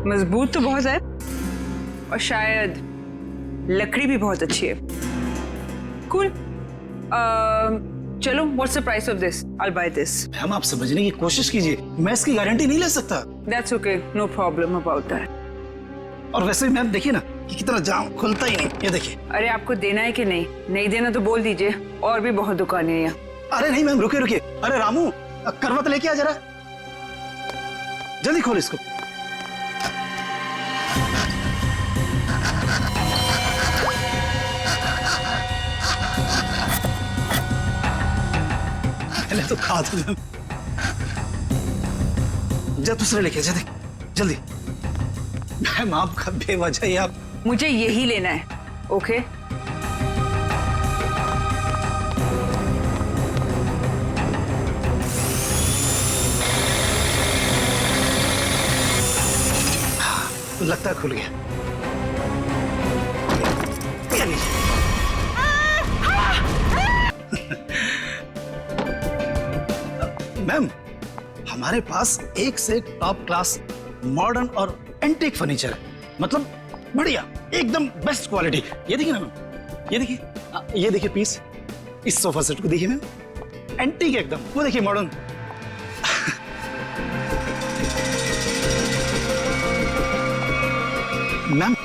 मजबूत तो बहुत है और शायद लकड़ी भी बहुत अच्छी है। कूल। चलो, what's the price of this? I will by this. Ma'am आप समझने की कोशिश कीजिए, मैं इसकी गारंटी नहीं ले सकता। That's okay, no problem about that. और वैसे भी मैम देखिए ना कि कितना जाम, खुलता ही नहीं। ये देखिए। अरे आपको देना है कि नहीं? नहीं देना तो बोल दीजिए, और भी बहुत दुकानें हैं यहाँ। अरे नहीं मैम, रुकिए रुकिए। अरे रामू, करवट लेके आ जरा, जल्दी खोल इसको। पहले तो खा दो मैम। जा दूसरे लेके जा, देख जल्दी। मैम आपका बेवजह ही आप। मुझे यही लेना है, ओके? लगता है खुल गया। मैम हमारे पास एक से एक टॉप क्लास मॉडर्न और एंटीक फर्नीचर है, मतलब बढ़िया, एकदम बेस्ट क्वालिटी। ये देखिए ना मैम, ये देखिए, ये देखिए पीस, इस सोफा सेट को देखिए मैम, एंटीक एकदम। वो देखिए मॉडर्न। Ma'am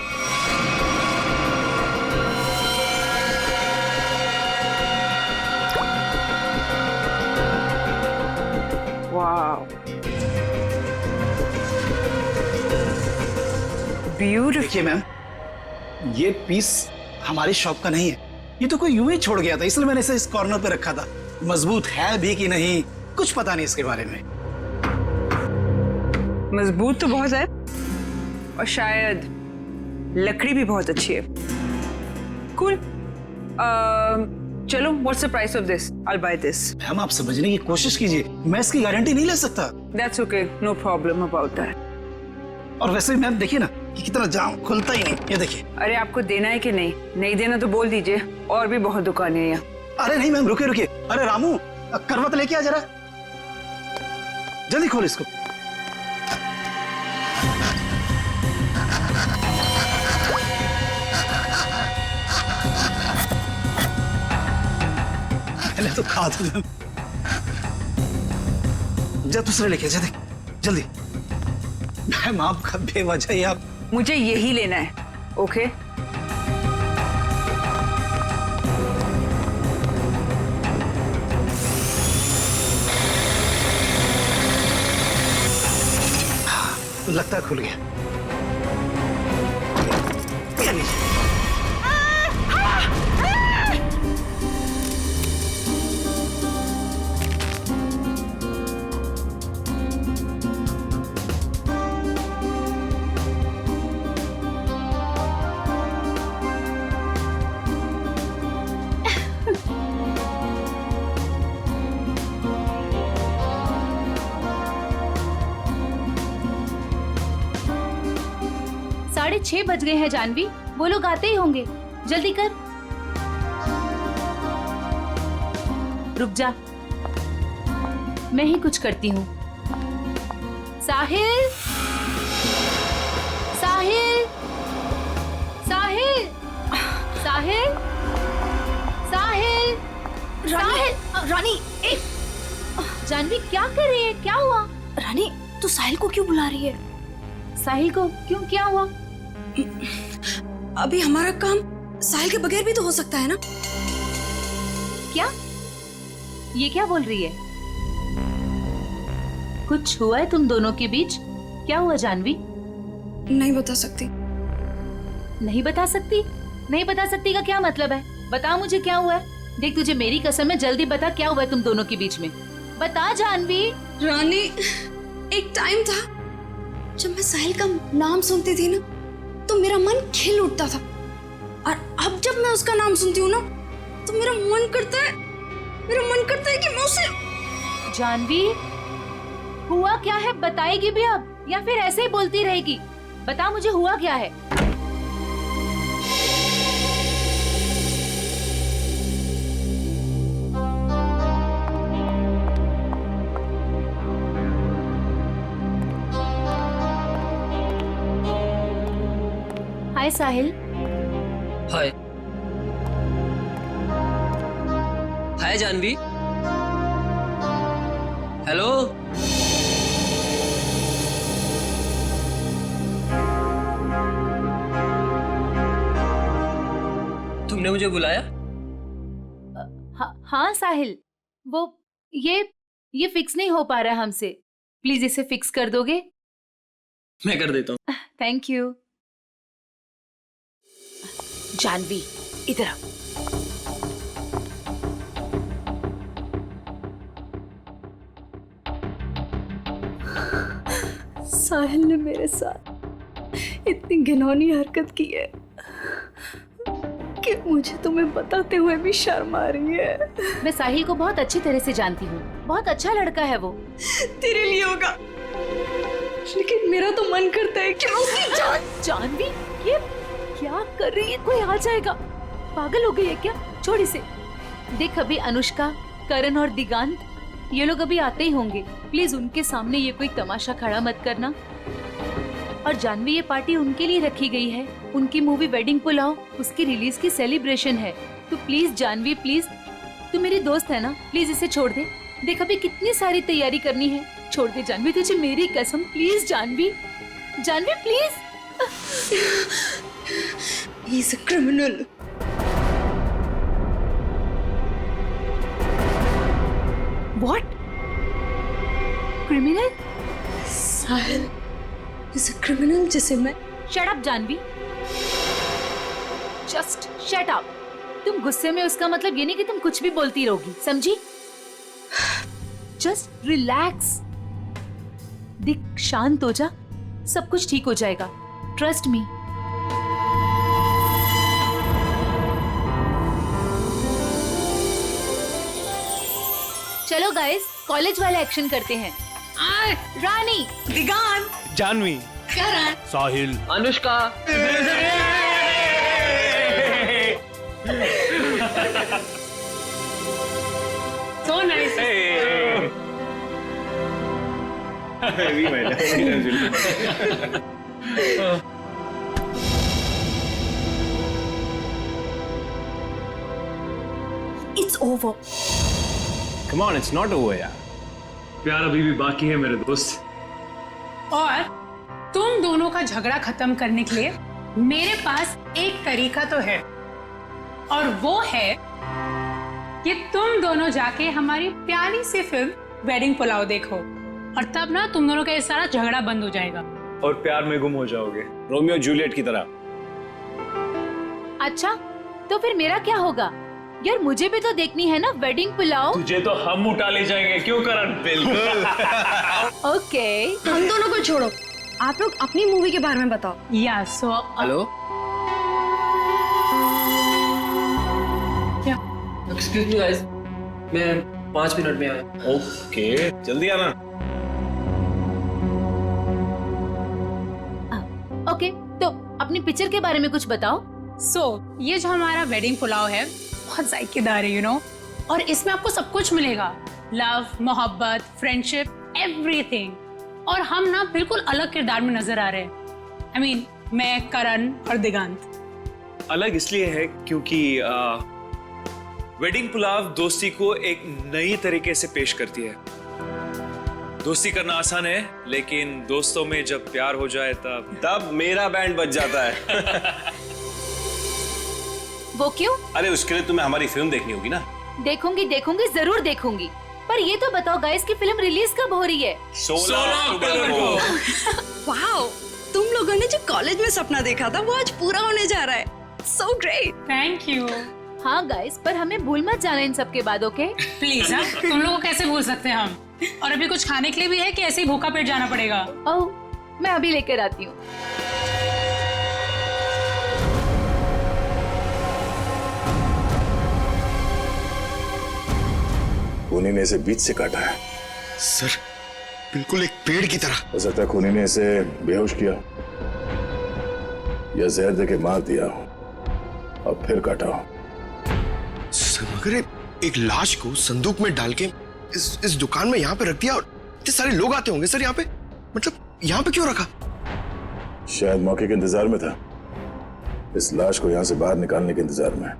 wow, beautiful. देखिए मैम, ये पीस हमारी शॉप का नहीं है, ये तो कोई यूं ही छोड़ गया था, इसलिए मैंने इसे इस कॉर्नर पे रखा था। मजबूत है भी कि नहीं कुछ पता नहीं इसके बारे में। मजबूत तो बहुत है और शायद लकड़ी भी बहुत अच्छी है। कूल। चलो, what's the price of this? I will by this. Ma'am आप समझने की कोशिश कीजिए, मैं इसकी गारंटी नहीं ले सकता। That's okay, no problem about that. और वैसे भी मैम देखिए ना कि कितना जाम, खुलता ही नहीं। ये देखिए। अरे आपको देना है कि नहीं? नहीं देना तो बोल दीजिए, और भी बहुत दुकानें हैं यहाँ। अरे नहीं मैम, रुकिए रुकिए। अरे रामू, करवट लेके आ जरा, जल्दी खोल इसको। पहले तो खा दो मैम। जा दूसरे लेके जा, देख जल्दी। मैम आपका बेवजह ही आप। मुझे यही लेना है, ओके? लगता है खुल गया। साढ़े 6 बज गए हैं जानवी, वो लोग आते ही होंगे, जल्दी कर। रुक जा, मैं ही कुछ करती हूँ। साहिल, साहिल, साहिल, साहिल, साहिल, साहिल। रानी, जानवी क्या कर रही है? क्या हुआ? रानी तू साहिल को क्यों बुला रही है? साहिल को क्यों? क्या हुआ? अभी हमारा काम साहिल के बगैर भी तो हो सकता है ना? क्या? ये क्या बोल रही है? कुछ हुआ है तुम दोनों के बीच? क्या हुआ जानवी? नहीं बता सकती। नहीं बता सकती? नहीं बता सकती का क्या मतलब है? बता मुझे क्या हुआ है। देख तुझे मेरी कसम है, जल्दी बता क्या हुआ है तुम दोनों के बीच में। बता जानवी। रानी, एक टाइम था जब मैं साहिल का नाम सुनती थी ना तो मेरा मन खिल उठता था, और अब जब मैं उसका नाम सुनती हूँ ना तो मेरा मन करता है कि मैं उसे। जानवी, हुआ क्या है? बताएगी भी अब या फिर ऐसे ही बोलती रहेगी? बता मुझे हुआ क्या है। हाय साहिल। हाय। हाय जानवी। हेलो। तुमने मुझे बुलाया? हाँ साहिल, वो ये फिक्स नहीं हो पा रहा है हमसे। प्लीज इसे फिक्स कर दोगे? मैं कर देता हूँ। Thank you. जानवी इधर आ। साहिल ने मेरे साथ इतनी घिनौनी हरकत की है कि मुझे तुम्हें बताते हुए भी शर्म आ रही है। मैं साहिल को बहुत अच्छी तरह से जानती हूँ, बहुत अच्छा लड़का है वो। तेरे लिए होगा, लेकिन मेरा तो मन करता है कि मैं उसकी जान। जानवी ये क्या कर रही है? कोई आ जाएगा। पागल हो गई है क्या? छोड़ इसे। देख अभी अनुष्का, करण और दिगांत ये लोग अभी आते ही होंगे। प्लीज उनके सामने ये कोई तमाशा खड़ा मत करना। और जानवी ये पार्टी उनके लिए रखी गई है। उनकी मूवी वेडिंग पुलाव उसकी रिलीज की सेलिब्रेशन है। तो प्लीज जानवी, प्लीज, तू मेरी दोस्त है ना, प्लीज इसे छोड़ दे। देख अभी कितनी सारी तैयारी करनी है। छोड़ दे जानवी, तुझे मेरी कसम। Please Janhvi, Janhvi please. He is a criminal. What? Criminal? Sahil is a criminal जिसे मैं Shut up Janvi. Just shut up। तुम गुस्से में उसका मतलब ये नहीं कि तुम कुछ भी बोलती रहोगी, समझी? Just relax। दिख शांत हो जा, सब कुछ ठीक हो जाएगा। Trust me। चलो गाइस, कॉलेज वाला एक्शन करते हैं। रानी, दिगांत, जानवी, करण, साहिल, Anushka. so nice। It's over। come on, it's not over यार। प्यार अभी भी बाकी है मेरे दोस्त। और तुम दोनों का झगड़ा खत्म करने के लिए मेरे पास एक तरीका तो है, और वो है कि तुम दोनों जाके हमारी प्यारी सी फिल्म वेडिंग पुलाव देखो, और तब ना तुम दोनों का ये सारा झगड़ा बंद हो जाएगा। और प्यार में गुम हो जाओगे, रोमियो जूलियट की तरह। अच्छा तो फिर मेरा क्या होगा? यार मुझे भी तो देखनी है ना वेडिंग पुलाव। तुझे तो हम उठा ले जाएंगे, क्यों करण? बिल्कुल। ओके। हम दोनों को छोड़ो, आप लोग अपनी मूवी के बारे में बताओ। या सो हेलो। क्या? एक्सक्यूज मी गाइस, मैं 5 मिनट में आया। ओके, जल्दी आना। ओके, तो अपनी पिक्चर के बारे में कुछ बताओ। ये जो हमारा वेडिंग पुलाव है बहुत जायकेदार है, यू नो, और इसमें आपको सब कुछ मिलेगा। लव, मोहब्बत, फ्रेंडशिप, एवरीथिंग। और हम ना बिल्कुल अलग किरदार में नजर आ रहे हैं। I mean, मैं, करण और दिगांत। अलग इसलिए है क्योंकि वेडिंग पुलाव दोस्ती को एक नई तरीके से पेश करती है। दोस्ती करना आसान है, लेकिन दोस्तों में जब प्यार हो जाए तब मेरा बैंड बज जाता है। वो क्यों? अरे उसके लिए तुम्हें हमारी फिल्म देखनी होगी ना। देखूंगी, जरूर देखूंगी। पर ये तो बताओ गाइस की फिल्म रिलीज कब हो रही है? 16 अक्टूबर को। वाओ, तुम लोगों ने जो कॉलेज में सपना देखा था वो आज पूरा होने जा रहा है। So great। Thank you. हाँ गाइस, पर हमें भूल मत जाना इन सब के बाद, ओके? प्लीज हाँ, तुम लोगों को कैसे भूल सकते हैं हम? और अभी कुछ खाने के लिए भी है कि ऐसे ही भूखा पेट जाना पड़ेगा? ओह, मैं अभी लेकर आती हूँ। खूनी ने इसे बीच से काटा है। सर, बिल्कुल एक पेड़ की तरह। हो सकता है खूनी ने इसे बेहोश किया या जहर देके मार दिया और फिर काटा हो। सर, मगर एक लाश को संदूक में डाल के इस दुकान में यहाँ पे रख दिया, और इतने सारे लोग आते होंगे सर यहाँ पे, मतलब यहाँ पे क्यों रखा? शायद मौके के इंतजार में था। इस लाश को यहाँ से बाहर निकालने के इंतजार में है।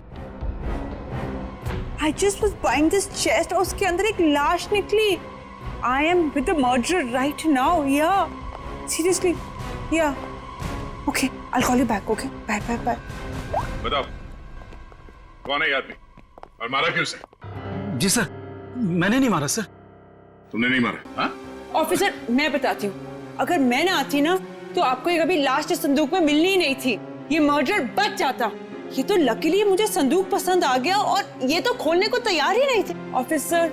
I just was buying this chest और उसके अंदर एक लाश निकली. I am with the murderer right now. Yeah. Seriously. Yeah. Okay. I'll call you back. Okay. Bye. Bye. Bye. बताओ कौन है ये आदमी और मारा क्यों से? जी सर, मैंने नहीं मारा सर। तुमने नहीं मारा? हाँ? ऑफिसर, मैं बताती हूँ. अगर मैं ना आती ना तो आपको ये कभी लाश इस संदूक में मिलनी ही नहीं थी. ये मर्डर बच जाता. ये तो लकीली मुझे संदूक पसंद आ गया और ये तो खोलने को तैयार ही नहीं थे. Officer,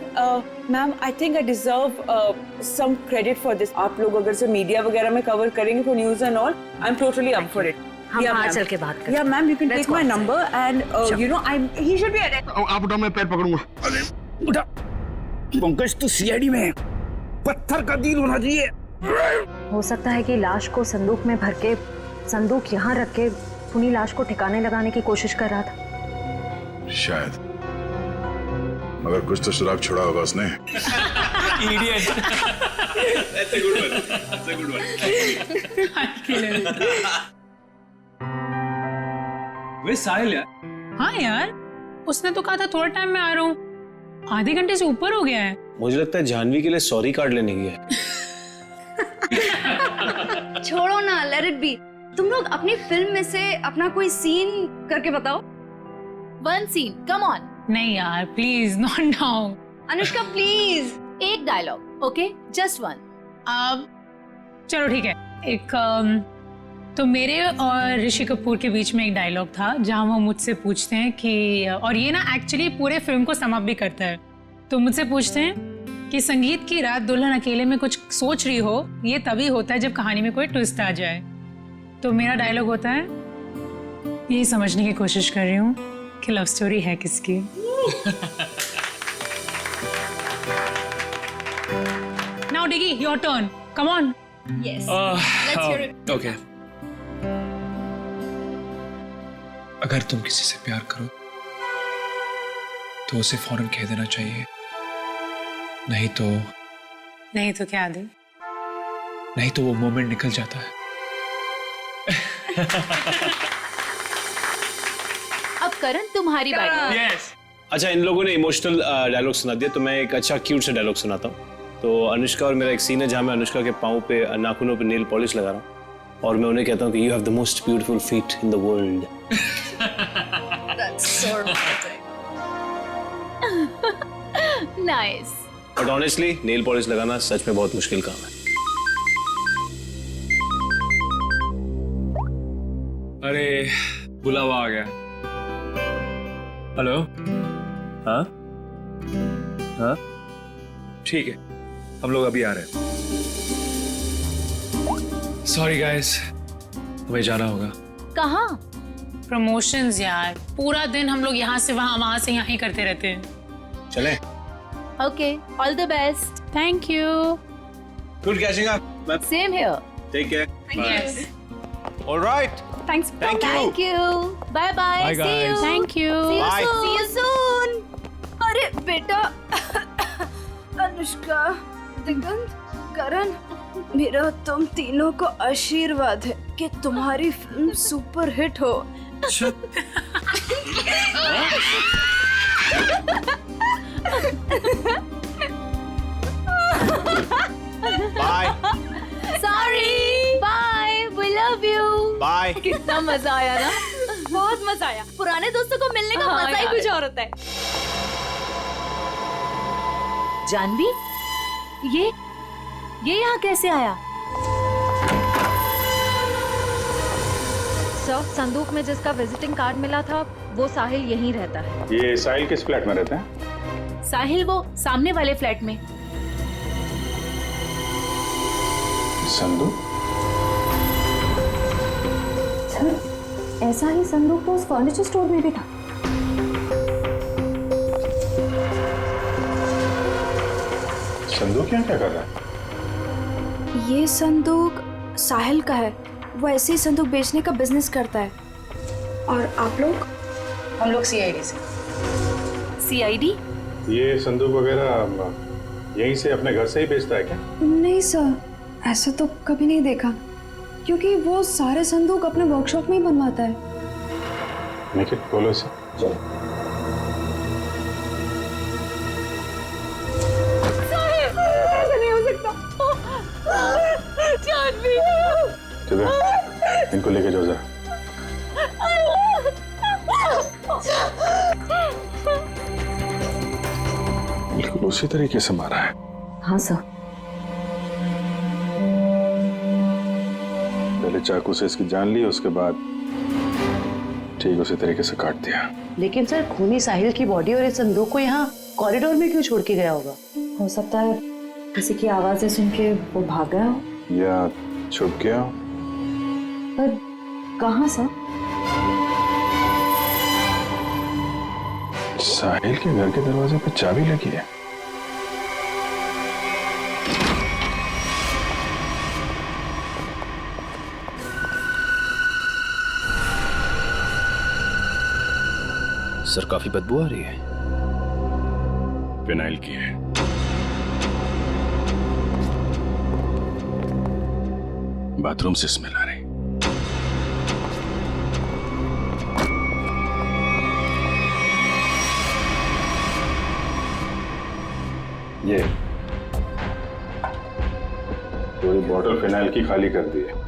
ma'am, I think I deserve some credit for this. आप लोग अगर से मीडिया वगैरह में कवर करेंगे तो news and all, I am totally up for it. हम बाहर चल के बात करें. या ma'am, you can take my number and you know he should be arrested. आप उठा, मैं पैर पकड़ूंगा. अरे उठा. पंकज तो सीआईडी में है. पत्थर का दिल होना चाहिए. हो सकता है कि लाश को संदूक में भर के संदूक यहाँ रख के खूनी लाश को ठिकाने लगाने की कोशिश कर रहा था. शायद, मगर कुछ तो सुराग छोड़ा होगा उसने. Idiot. That's a good one. That's a good one. वे साहिल यार. हाँ यार, उसने तो कहा था थोड़ा टाइम में आ रहा हूँ. आधे घंटे से ऊपर हो गया है. मुझे लगता है जानवी के लिए सॉरी कार्ड लेने गया है. छोड़ो ना, लेट इट बी. तुम लोग अपनी फिल्म में से अपना कोई सीन करके बताओ. One scene, come on. नहीं यार, please not now. Anushka please. एक डायलॉग, ओके, जस्ट वन. अब चलो ठीक है. एक तो मेरे और ऋषि कपूर के बीच में एक डायलॉग था जहां वो मुझसे पूछते हैं कि, और ये ना एक्चुअली पूरे फिल्म को सम अप भी करता है. तो मुझसे पूछते हैं कि संगीत की रात दुल्हन अकेले में कुछ सोच रही हो, ये तभी होता है जब कहानी में कोई ट्विस्ट आ जाए. तो मेरा डायलॉग होता है, यही समझने की कोशिश कर रही हूँ कि लव स्टोरी है किसकी. Now Diggy, your turn. Come on. Yes, let's hear it. Okay. अगर तुम किसी से प्यार करो तो उसे फौरन कह देना चाहिए. नहीं तो क्या दे? नहीं तो वो मोमेंट निकल जाता है. अब करण, तुम्हारी बारी. Yes. अच्छा, इन लोगों ने इमोशनल डायलॉग सुना दिया तो मैं एक अच्छा क्यूट सा डायलॉग सुनाता हूँ. तो अनुष्का और मेरा एक सीन है जहाँ मैं अनुष्का के पाँव पे, नाखूनों पे नेल पॉलिश लगा रहा हूँ और मैं उन्हें कहता हूँ कि you have the most beautiful feet in the world. That's so romantic. Nice. But honestly nail polish लगाना सच में बहुत मुश्किल काम है. अरे बुलावा आ गया. हेलो. हाँ हाँ ठीक है, हम लोग अभी आ रहे हैं. सॉरी गाइस, हमें जाना होगा. कहाँ? प्रमोशंस यार. पूरा दिन हम लोग यहाँ से वहाँ से यहाँ ही करते रहते हैं. चलें? Okay, all the best. Thank you. Good catching up. Same here. Take care. Yes. Alright. Thanks. Thank you. Bye bye. Bye, see you. guys. Thank you. See you soon. अरे बेटा, अनुष्का, दिगंत, करण, मेरा तुम तीनों को आशीर्वाद है कि तुम्हारी फिल्म सुपर हिट हो. Bye. Sorry. Bye. We love you. Bye. कितना मजा आया ना. बहुत मजा आया. पुराने दोस्तों को मिलने का हाँ मजा ही यार. कुछ और होता है. जानवी, ये यहाँ कैसे आया? सर, संदूक में जिसका विजिटिंग कार्ड मिला था वो साहिल यहीं रहता है. ये साहिल किस फ्लैट में रहते हैं? साहिल वो सामने वाले फ्लैट में. संदूक? सर, ऐसा ही संदूक तो उस फर्नीचर स्टोर में भी था. संदूक यहाँ क्या कर रहा है? ये संदूक साहिल का है. वो ऐसे ही संदूक बेचने का बिजनेस करता है. और आप लोग? हम लोग सीआईडी से. सीआईडी? ये संदूक वगैरह यहीं से अपने घर से ही बेचता है क्या? नहीं सर, ऐसा तो कभी नहीं देखा, क्योंकि वो सारे संदूक अपने वर्कशॉप में ही बनवाता है. निखिल बोलो इसे। नहीं हो सकता। जानवी, इनको लेके जाओ जरा। बिल्कुल उसी तरीके से मारा है। हाँ सर। पहले चाकू से इसकी जान ली, उसके बाद ठीक उसी तरीके से काट दिया। लेकिन सर खूनी साहिल की बॉडी और इस संदूक को यहाँ कॉरिडोर में क्यों छोड़ के गया होगा? हो सकता है किसी की आवाजें सुन के वो भाग गया हो, या छुप गया हो। पर कहाँ सर? साहिल के घर के दरवाजे पे चाबी लगी है। सर काफी बदबू आ रही है। फिनाइल की है। बाथरूम से स्मेल आ रही। ये पूरी बॉटल फिनाइल की खाली कर दी है।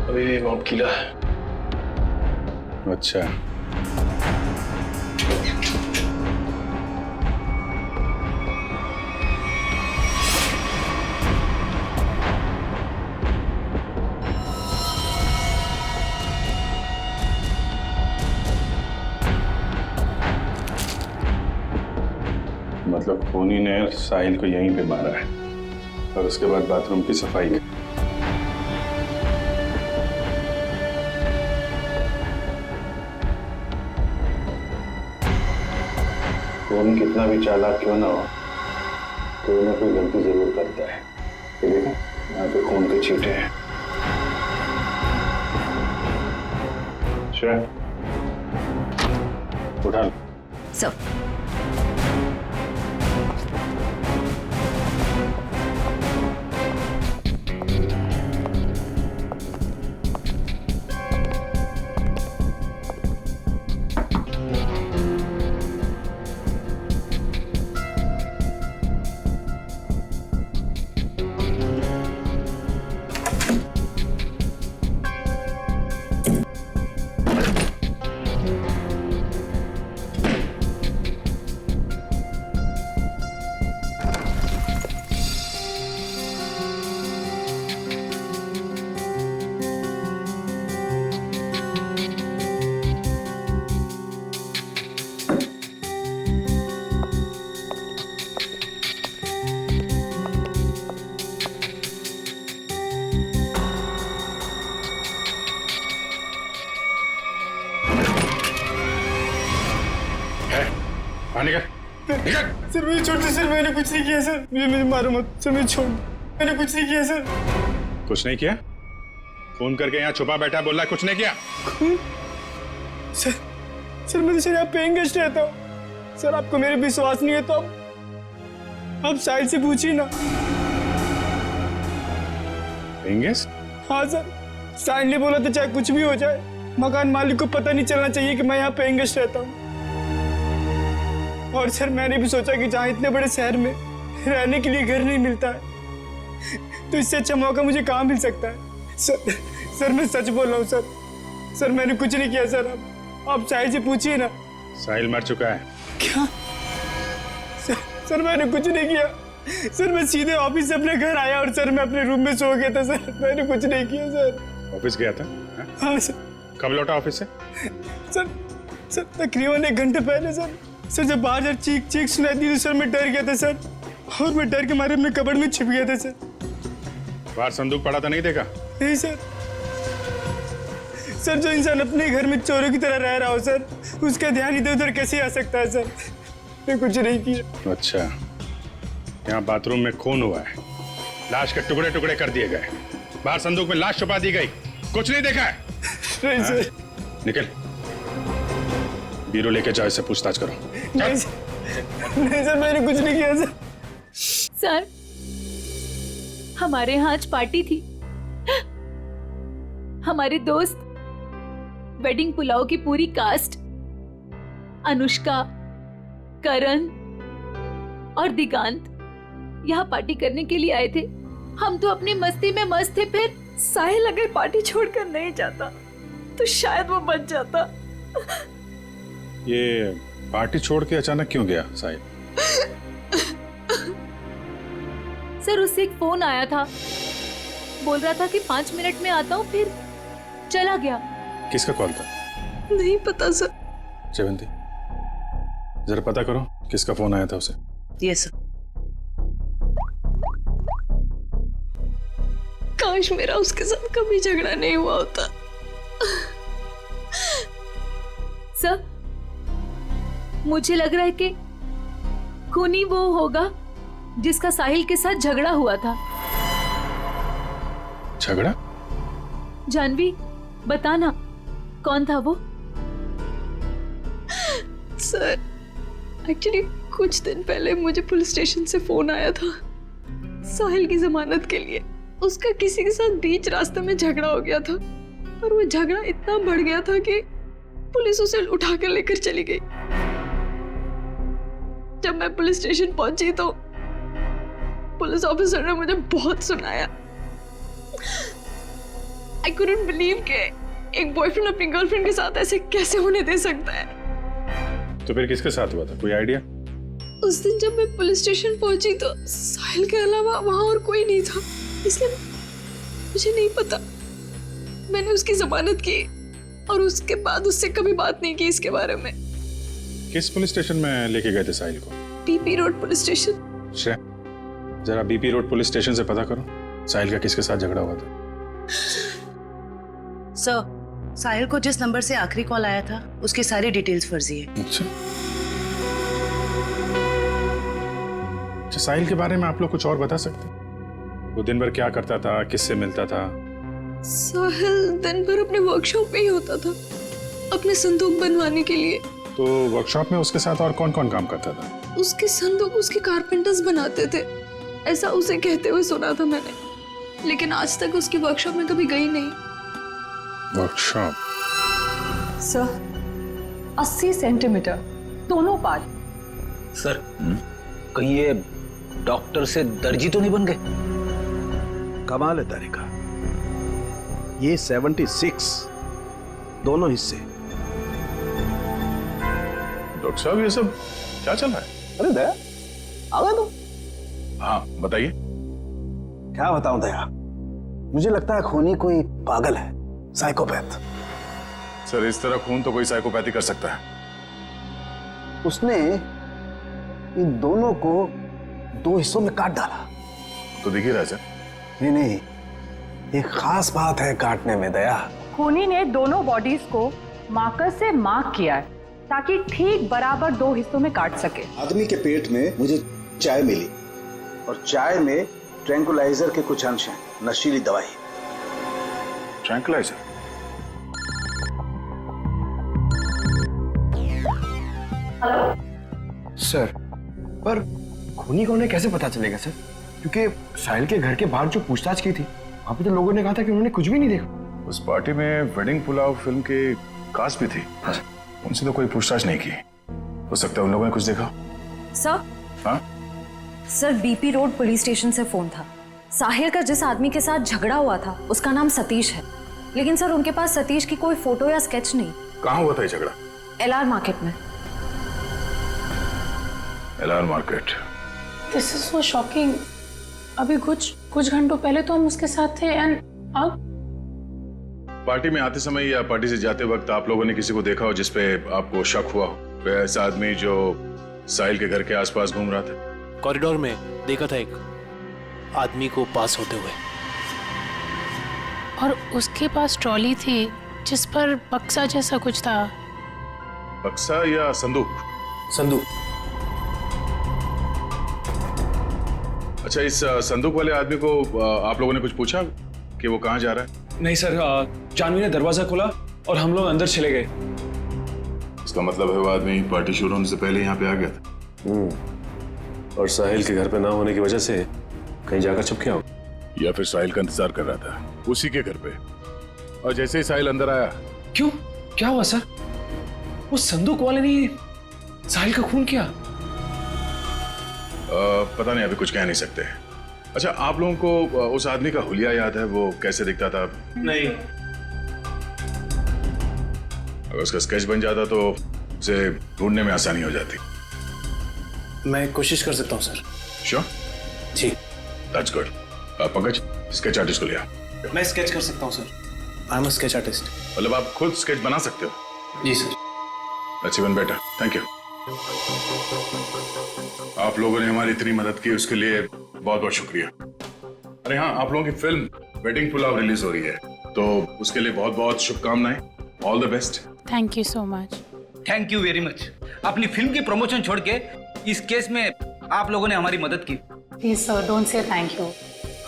अभी माउंट किला है। अच्छा, मतलब खूनी ने साहिल को यहीं पे मारा है और उसके बाद बाथरूम की सफाई की। खून कितना भी चालाक क्यों ना हो, कोई ना कोई गलती जरूर करता है। ये देखो यहाँ पे खून के छींटे हैं। श्रेया, उठा लो। सर निकल। सर मुझे छोड़ दो सर, मैंने कुछ नहीं किया सर, मुझे मारो मत सर, मुझे छोड़ दो, मैंने कुछ नहीं किया सर। कुछ नहीं किया? फोन करके यहाँ छुपा बैठा बोल रहा है कुछ नहीं किया? सर मैं तो सर यहाँ पेइंग गेस्ट रहता हूँ सर, आपको मेरे विश्वास नहीं है तो आप साहिल से पूछिए ना। Paying guest? हाँ सर, साहिल ने बोला था चाहे कुछ भी हो जाए मकान मालिक को पता नहीं चलना चाहिए कि मैं यहाँ पेइंग गेस्ट रहता हूँ। और सर मैंने भी सोचा कि जहाँ इतने बड़े शहर में रहने के लिए घर नहीं मिलता है तो इससे अच्छा मौका मुझे कहाँ मिल सकता है। सर मैं सच बोल रहा हूँ सर मैंने कुछ नहीं किया सर, आप साहिल से पूछिए ना। साहिल मर चुका है। क्या? सर मैंने कुछ नहीं किया सर, मैं सीधे ऑफिस से अपने घर आया और सर मैं अपने रूम में सो गया था सर, मैंने कुछ नहीं किया सर। ऑफिस गया था? हाँ सर। कब लौटा ऑफिस से? सर तकरीबन 1 घंटे पहले सर जब बाहर चीख सुनाई दी तो सर मैं डर गया था सर, और मैं डर के मारे अपने कबर्ड में छिप गया था सर। बाहर संदूक पड़ा था, नहीं देखा? नहीं सर जो इंसान अपने घर में चोरों की तरह रह रहा हो सर, उसका ध्यान इधर उधर कैसे आ सकता है सर, मैं कुछ नहीं किया। अच्छा, यहाँ बाथरूम में खून हुआ है, लाश के टुकड़े टुकड़े कर दिए गए, बाहर संदूक में लाश छुपा दी गई, कुछ नहीं देखा है? नहीं सर। निकल, बीरो लेके जाओ, इससे पूछताछ करो। नहीं सर मैंने कुछ नहीं किया सर। सर हमारे यहाँ आज पार्टी थी। हमारे दोस्त, वेडिंग पुलाव की पूरी कास्ट, अनुष्का, करण और दिगांत यहाँ पार्टी करने के लिए आए थे। हम तो अपनी मस्ती में मस्त थे। फिर साहिल अगर पार्टी छोड़कर नहीं जाता तो शायद वो बच जाता। ये पार्टी छोड़ के अचानक क्यों गया साहिल? सर, उससे एक फोन आया था, बोल रहा था कि 5 मिनट में आता हूँ, फिर चला गया। किसका कॉल था? नहीं पता सर। शेवंती, जरा पता करो किसका फोन आया था उसे। Yes sir. काश मेरा उसके साथ कभी झगड़ा नहीं हुआ होता। सर, मुझे लग रहा है कि खूनी वो होगा जिसका साहिल के साथ झगड़ा हुआ था। झगड़ा? जानवी, बताना कौन था वो? सर, एक्चुअली कुछ दिन पहले मुझे पुलिस स्टेशन से फोन आया था साहिल की जमानत के लिए। उसका किसी के साथ बीच रास्ते में झगड़ा हो गया था और वो झगड़ा इतना बढ़ गया था कि पुलिस उसे उठाकर लेकर चली गई। जब मैं पुलिस स्टेशन पहुंची तो पुलिस ऑफिसर ने मुझे बहुत सुनाया। I couldn't believe कि एक बॉयफ्रेंड अपनी गर्लफ्रेंड के साथ ऐसे कैसे होने दे सकता है। तो फिर किसके साथ हुआ था, कोई आइडिया? उस दिन जब मैं पुलिस स्टेशन पहुंची तो साहिल के अलावा वहां और कोई नहीं था, इसलिए मुझे नहीं पता। मैंने उसकी जमानत की और उसके बाद उससे कभी बात नहीं की इसके बारे में। किस पुलिस स्टेशन में लेके गए थे साहिल को? BP road police station. Shreya, जरा बीपी रोड पुलिस स्टेशन से पता करो साहिल का किसके साथ झगड़ा हुआ था। सर, साहिल को जिस नंबर से आखिरी कॉल आया था उसकी सारी डिटेल्स फर्जी है। अच्छा, साहिल के बारे में आप लोग कुछ और बता सकते हैं? वो दिन भर क्या करता था, किससे मिलता था? साहिल दिन भर अपने वर्कशॉप पे ही होता था, अपने संदूक बनवाने के लिए। तो वर्कशॉप में उसके साथ और कौन कौन काम करता था? उसके संदूक उसके कारपेंटर्स बनाते थे, ऐसा उसे कहते हुए सुना था मैंने, लेकिन आज तक उसकी वर्कशॉप में कभी गई नहीं। वर्कशॉप? सर, 80 सेंटीमीटर दोनों पार्ट। सर, कहीं ये डॉक्टर से दर्जी तो नहीं बन गए? कमाल है तारिका, ये 76 दोनों हिस्से। डॉक्टर साहब, ये सब क्या चल रहा है? अरे दया, आ गए तुम? हाँ, बताइए। क्या बताऊं दया, मुझे लगता है खूनी कोई पागल है, साइकोपैथ। सर, इस तरह खून तो कोई साइकोपैथी कर सकता है। उसने इन दोनों को 2 हिस्सों में काट डाला। तो दिख ही रहा है सर। नहीं नहीं, एक खास बात है काटने में दया। खूनी ने दोनों बॉडीज को मार्कर से मार्क किया है ताकि ठीक बराबर 2 हिस्सों में काट सके। आदमी के पेट में मुझे चाय मिली और चाय में ट्रैंकुलाइजर के कुछ अंश हैं, नशीली दवाई। ट्रैंकुलाइजर? सर, पर खूनी को उन्हें कैसे पता चलेगा सर? क्योंकि साहिल के घर के बाहर जो पूछताछ की थी, वहां पे तो लोगों ने कहा था कि उन्होंने कुछ भी नहीं देखा। उस पार्टी में वेडिंग पुलाव फिल्म की कास्ट भी थी। उनसे तो कोई पूछताछ नहीं की। हो सकता है उन लोगों ने कुछ देखा। सर? हाँ? Sir, BP road police station से फोन था। साहिल का जिस आदमी के साथ झगड़ा हुआ था उसका नाम सतीश है, लेकिन सर उनके पास सतीश की कोई फोटो या स्केच नहीं। कहाँ हुआ था ये झगड़ा? LR मार्केट में। LR market? This is so shocking. अभी कुछ घंटों पहले तो हम उसके साथ थे, एंड अब? पार्टी में आते समय या पार्टी से जाते वक्त आप लोगों ने किसी को देखा हो जिसपे आपको शक हुआ हो? कोई ऐसा आदमी जो साहिल के घर के आसपास घूम रहा था? कॉरिडोर में देखा था एक आदमी को पास होते हुए। और उसके पास ट्रॉली थी जिस पर बक्सा जैसा कुछ था। बक्सा या संदूक? संदूक। अच्छा, इस संदूक वाले आदमी को आप लोगों ने कुछ पूछा कि वो कहाँ जा रहा है? नहीं सर, जानवी ने दरवाजा खोला और हम लोग अंदर चले गए। इसका मतलब है वो आदमी पार्टी शुरू होने से पहले यहाँ पे आ गया था। और साहिल के घर पे ना होने की वजह से कहीं जाकर छुप गया हो। या फिर साहिल का इंतजार कर रहा था उसी के घर पे, और जैसे ही साहिल अंदर आया। क्यों, क्या हुआ सर? वो संदूक वाले ने साहिल का खून किया? पता नहीं, अभी कुछ कह नहीं सकते। अच्छा, आप लोगों को उस आदमी का हुलिया याद है? वो कैसे दिखता था? नहीं। अगर उसका स्केच बन जाता तो उसे ढूंढने में आसानी हो जाती। मैं कोशिश कर सकता हूँ सर। श्योर? जी। That's good. Pankaj, sketch artist को लिया। मैं स्केच कर सकता हूँ sir. I am a sketch artist. मतलब आप खुद स्केच बना सकते हो? जी sir. That's even better, thank you. आप लोगों ने हमारी इतनी मदद की, उसके लिए बहुत बहुत शुक्रिया। अरे हाँ, आप लोगों की फिल्म वेडिंग पुलाव रिलीज हो रही है, तो उसके लिए बहुत बहुत शुभकामनाएं। All the best. Thank you so much. Thank you very much. अपनी फिल्म की प्रमोशन छोड़ के इस केस में आप लोगों ने हमारी मदद की। Please sir, don't say thank you.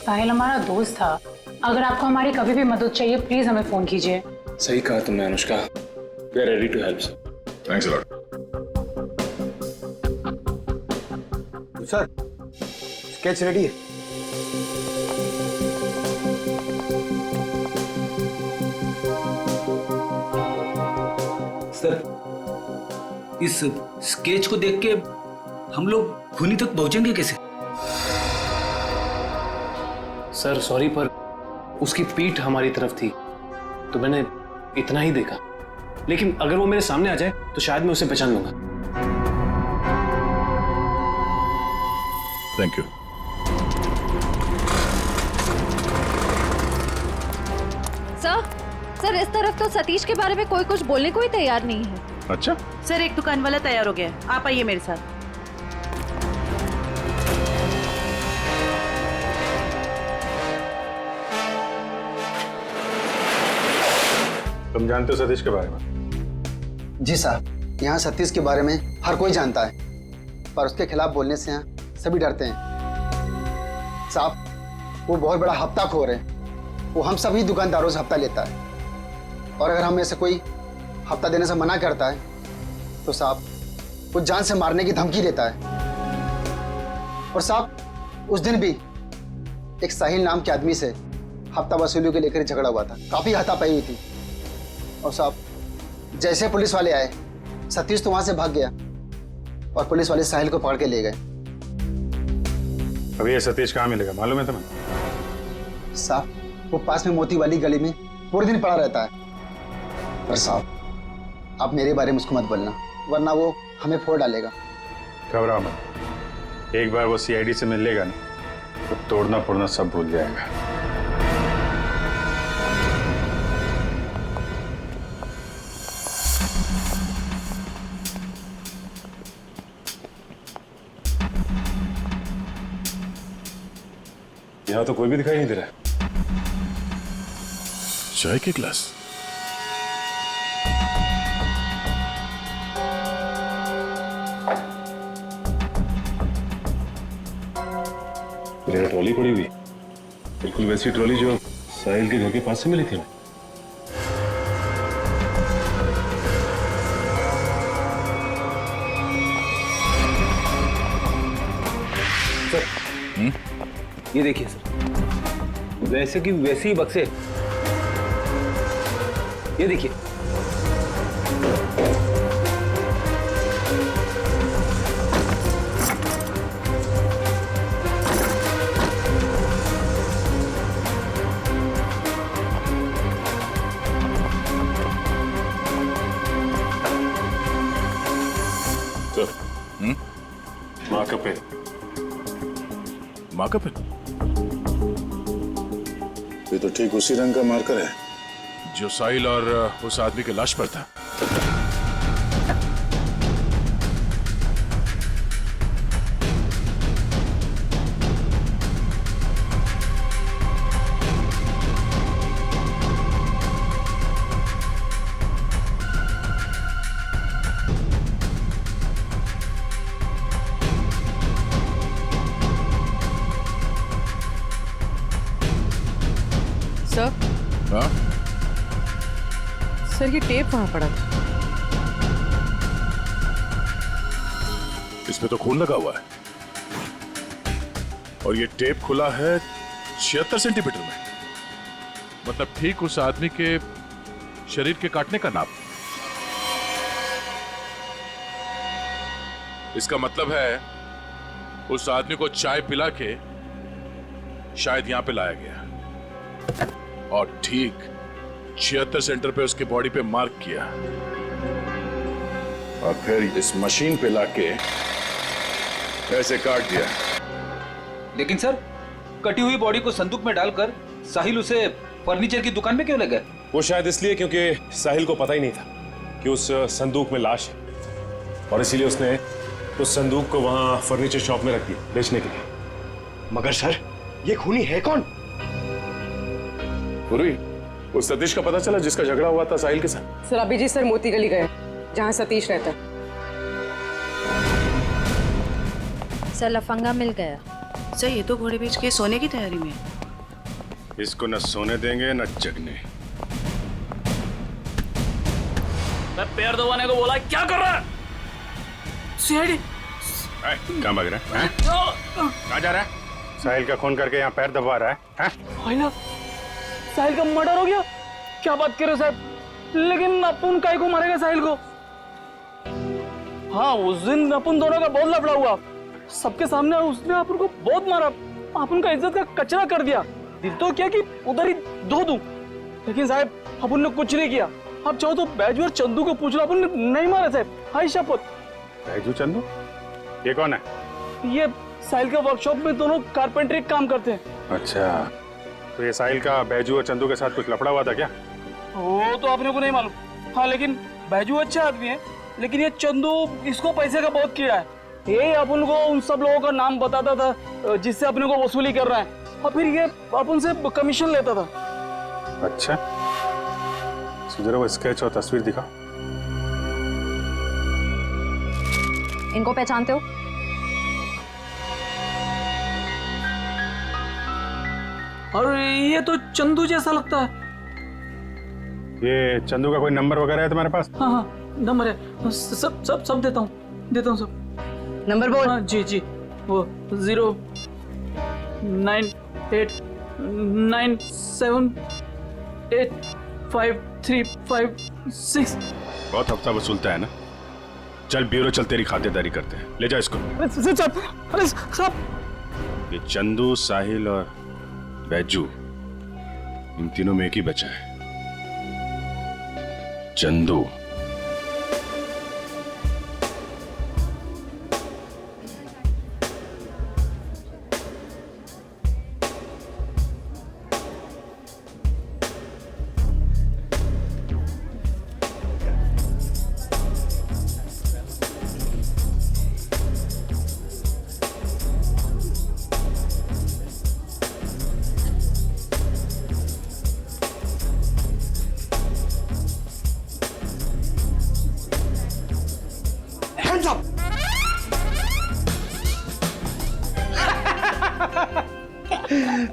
Sahil हमारा दोस्त था। अगर आपको हमारी कभी भी मदद चाहिए, प्लीज हमें फोन कीजिए। सही कहा तुमने Anushka. We are ready to help sir. Thanks a lot. Sir, sketch ready है। सर, इस स्केच को देख के हम लोग खूनी तक पहुंचेंगे कैसे? सर सॉरी, पर उसकी पीठ हमारी तरफ थी तो मैंने इतना ही देखा, लेकिन अगर वो मेरे सामने आ जाए तो शायद मैं उसे पहचान लूंगा। Thank you. सर इस तरफ तो सतीश के बारे में कोई कुछ बोलने को ही तैयार नहीं है। अच्छा सर, एक दुकान वाला तैयार हो गया, आप आइए मेरे साथ। तुम जानते हो सतीश के बारे में? जी साहब, यहाँ सतीश के बारे में हर कोई जानता है, पर उसके खिलाफ बोलने से यहाँ सभी डरते हैं। साहब, वो बहुत बड़ा हफ्ताखोर है। वो हम सभी दुकानदारों से हफ्ता लेता है, और अगर हम में से कोई हफ्ता देने से मना करता है तो साहब वो जान से मारने की धमकी देता है। और साहब, उस दिन भी एक साहिल नाम के आदमी से हफ्ता वसूली को लेकर झगड़ा हुआ था, काफी हाथापाई हुई थी। और साहब, जैसे पुलिस वाले आए, सतीश तो वहां से भाग गया और पुलिस वाले साहिल को पकड़ के ले गए। अभी ये सतीश कहाँ मिलेगा मालूम है तुम्हें? साहब, वो पास में मोती वाली गली में पूरे दिन पड़ा रहता है। पर साहब, आप मेरे बारे में उसको मत बोलना, वरना वो हमें फोड़ डालेगा। घबराओ मत, एक बार वो सीआईडी से मिल लेगा ना तो तोड़ना फोड़ना सब भूल जाएगा। यहाँ तो कोई भी दिखाई नहीं दे रहा। चाय के ग्लास। ट्रॉली पड़ी हुई, बिल्कुल वैसी ट्रॉली जो साहिल के घर के पास से मिली थी। सर, ये देखिए सर, वैसे की वैसे ही बक्से। ये देखिए। मार्कअप है। मार्कअप है? ये तो ठीक उसी रंग का मार्कर है जो साहिल और उस आदमी के लाश पर था। सर, हाँ? सर ये टेप वहां पड़ा था। इसमें तो खून लगा हुआ है और ये टेप खुला है 76 सेंटीमीटर में, मतलब ठीक उस आदमी के शरीर के काटने का नाप। इसका मतलब है उस आदमी को चाय पिला के शायद यहां पे लाया गया और ठीक 76 सेंटर पे उसके बॉडी पे मार्क किया और फिर इस मशीन पे लाके ऐसे काट दिया। लेकिन सर, कटी हुई बॉडी को संदूक में डालकर साहिल उसे फर्नीचर की दुकान में क्यों ले गए? वो शायद इसलिए क्योंकि साहिल को पता ही नहीं था कि उस संदूक में लाश है और इसीलिए उसने उस संदूक को वहां फर्नीचर शॉप में रख दिया बेचने के लिए। मगर सर, ये खूनी है कौन? पूरी उस सतीश का पता चला जिसका झगड़ा हुआ था साहिल के साथ? सर अभी जी सर मोती गली गए जहां सतीश रहता है। सर लफंगा मिल गया। सर ये तो घोड़े बेच के सोने की तैयारी में है। इसको न सोने देंगे न जगने। मैं पैर दबाने को बोला, क्या कर रहा है? सीआईडी कहाँ भाग रहा है? कहाँ जा रहा है? साहिल का खून करके यहाँ पैर दबा रहा है? भाईला, साहिल का मर्डर हो गया? क्या बात कर रहे हो साहब? लेकिन अपन काहे को मारेगा साहिल को? हाँ, उस दिन अपन दोनों का बहुत लफड़ा हुआ, सबके सामने उसने अपन को बहुत मारा, अपन का इज्जत का कचरा कर दिया। दिल तो क्या कि उधर ही धो दूं, लेकिन साहब अपन ने कुछ नहीं किया। आप चाहो तो बैजू और चंदू को पूछ लो, अपन ने नहीं मारा साहब, हाय शपथ। बैजू चंदू ये कौन है? ये साहिल के वर्कशॉप में दोनों कारपेंटरी काम करते हैं। अच्छा, तो ये साहिल का बैजू और चंदू के साथ कुछ लफड़ा हुआ था क्या? वो तो अपने को नहीं मालूम। हाँ, लेकिन बैजू अच्छा आदमी है, लेकिन ये चंदू इसको पैसे का बहुत कीड़ा है। ये अपन को उन सब लोगों का नाम बताता था जिससे अपने को वसूली कर रहा है, और फिर ये अपन से कमीशन लेता था। अच्छा, जरा वो स्केच और तस्वीर दिखा। इनको पहचानते हो? और ये तो चंदू जैसा लगता है। ये चंदू का कोई नंबर वगैरह है तुम्हारे पास? हाँ हाँ, नंबर है, सब देता हूँ सब। नंबर बोल। हाँ जी जी, वो 09897853556। बहुत हफ्ता वसूलता है ना? चल ब्यूरो चल, तेरी खातिरदारी करते हैं। ले जा इसको। अरे साहब, ये चंदू, साहिल और बैजू, इन तीनों में एक ही बचा है, चंदू।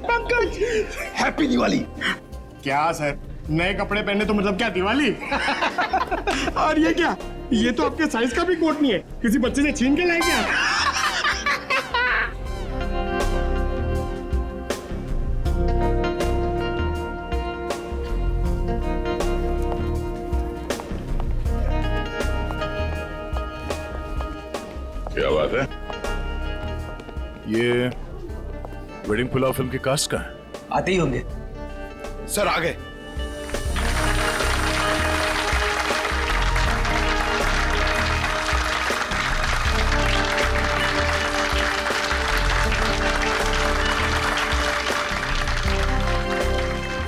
पंकज, हैप्पी दिवाली। क्या सर, नए कपड़े पहने तो मतलब क्या दिवाली? और ये क्या, ये तो आपके साइज का भी कोट नहीं है, किसी बच्चे से छीन के लाए क्या? क्या बात है? ये वेडिंग पुलाव फिल्म की कास्ट का है? आते ही होंगे सर। आ गए।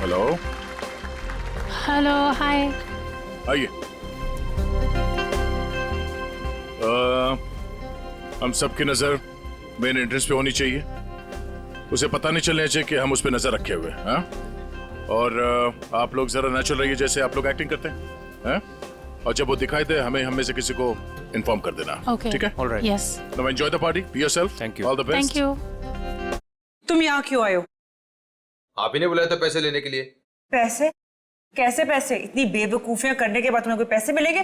हेलो हेलो, हाय। आइए। हम सबकी नजर मेन एंट्रेंस पे होनी चाहिए, उसे पता नहीं चलना चाहिए कि हम उस पर नजर रखे हुए हैं। और आप लोग जरा नेचुरल रहिए जैसे आप लोग एक्टिंग करते हैं। और जब वो दिखाई दे हम में से किसी को इन्फॉर्म कर देना। Okay. ठीक है? Alright. Yes. Now enjoy the party. Be yourself. Thank you. All the best. Thank you. तुम यहाँ क्यों आए हो? आप ही ने बुलाया था पैसे लेने के लिए। पैसे? कैसे पैसे? इतनी बेवकूफियां करने के बाद तुम्हें कोई पैसे मिलेंगे?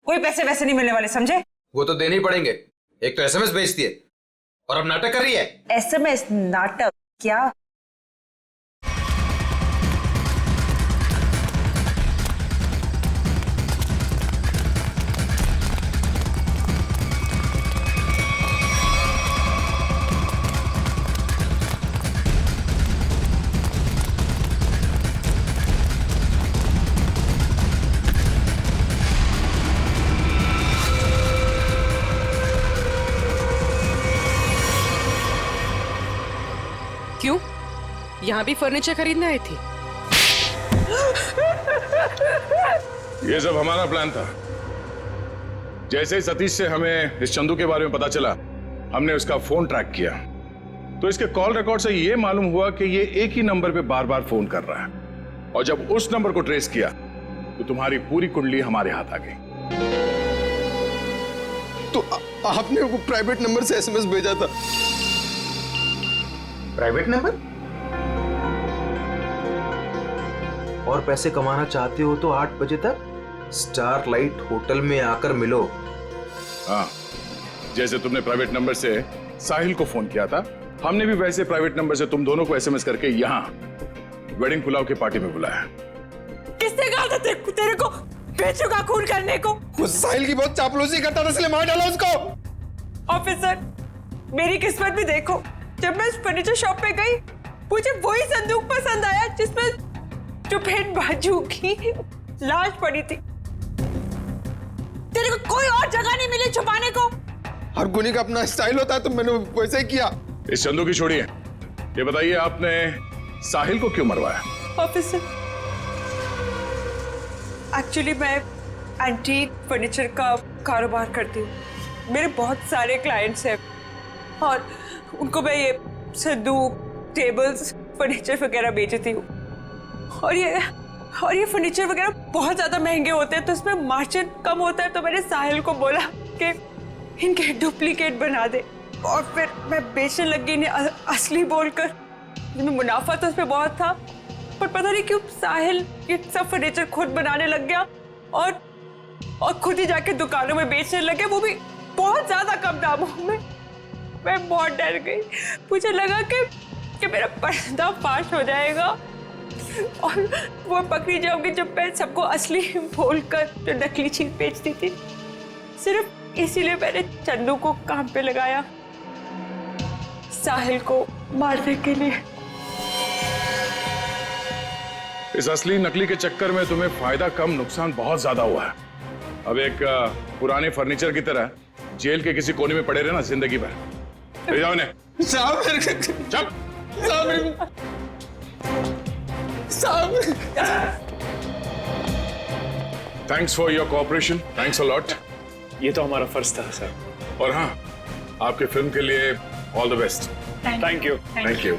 कोई पैसे वैसे नहीं मिलने वाले, समझे? वो तो देने ही पड़ेंगे। एक तो एसएमएस भेजती है और अब नाटक कर रही है। एसएमएस? नाटक? क्या क्यों? यहाँ भी फर्नीचर खरीदने आई थी? ये सब हमारा प्लान था। जैसे ही सतीश से हमें इस चंदू के बारे में पता चला, हमने उसका फोन ट्रैक किया, तो इसके कॉल रिकॉर्ड से ये मालूम हुआ कि ये एक ही नंबर पे बार बार फोन कर रहा है। और जब उस नंबर को ट्रेस किया तो तुम्हारी पूरी कुंडली हमारे हाथ आ गई। तो आपने वो प्राइवेट नंबर से एसएमएस भेजा था? Private number? और पैसे कमाना चाहते हो तो 8 बजे तक स्टारलाइट होटल में आकर मिलो। हाँ, जैसे तुमने प्राइवेट नंबर से साहिल को फोन किया था, हमने भी वैसे प्राइवेट नंबर से तुम दोनों को एसएमएस करके यहाँ वेडिंग पुलाव की पार्टी में बुलाया। किसने कहा था तेरे को बेचू का खून करने को? वो साहिल की बहुत चापलूसी करता था, इसलिए मार डाला उसको। ऑफिसर, मेरी किस्मत भी देखो, जब मैं उस फर्नीचर शॉप पे गई, मुझे वही संदूक पसंद आया जिसमें चुपेट बाजू की लाश पड़ी थी। तेरे को कोई और जगह नहीं मिली छुपाने को? हर गुनी का अपना स्टाइल होता है, तो मैंने वैसे ही किया। इस चंदू की छोड़िए, ये बताइए आपने साहिल को क्यों मरवाया? ऑफिसर, एक्चुअली मैं एंटीक फर्नीचर का कारोबार करती हूँ। मेरे बहुत सारे क्लाइंट्स हैं और उनको मैं ये संदूक, टेबल्स, फर्नीचर वगैरह बेचती हूँ। और ये फर्नीचर वगैरह बहुत ज्यादा महंगे होते हैं, तो इसमें मार्जिन कम होता है। तो मैंने साहिल को बोला कि इनके डुप्लीकेट बना दे, और फिर मैं बेचने लगी इन्हें असली बोलकर। जिसमें मुनाफा तो उसमें बहुत था, पर पता नहीं क्यों साहिल ये सब फर्नीचर खुद बनाने लग गया और खुद ही जाके दुकानों में बेचने लगे, वो भी बहुत ज्यादा कम दामों में। मैं बहुत डर गई, मुझे लगा कि मेरा पर्दाफाश हो जाएगा और वो पकड़ी जाऊंगी जब मैं सबको असली बोलकर जो नकली चीज बेचती थी। सिर्फ इसीलिए मैंने चंदू को काम पे लगाया, साहिल को मारने के लिए। इस असली नकली के चक्कर में तुम्हें फायदा कम, नुकसान बहुत ज्यादा हुआ है। अब एक पुराने फर्नीचर की तरह जेल के किसी कोने में पड़े रहना जिंदगी भर। ले जाओ इन्हें। Thanks for your cooperation, thanks a lot. ये तो हमारा फर्ज था सर। और हाँ, आपके फिल्म के लिए all the best. Thank you. Thank you.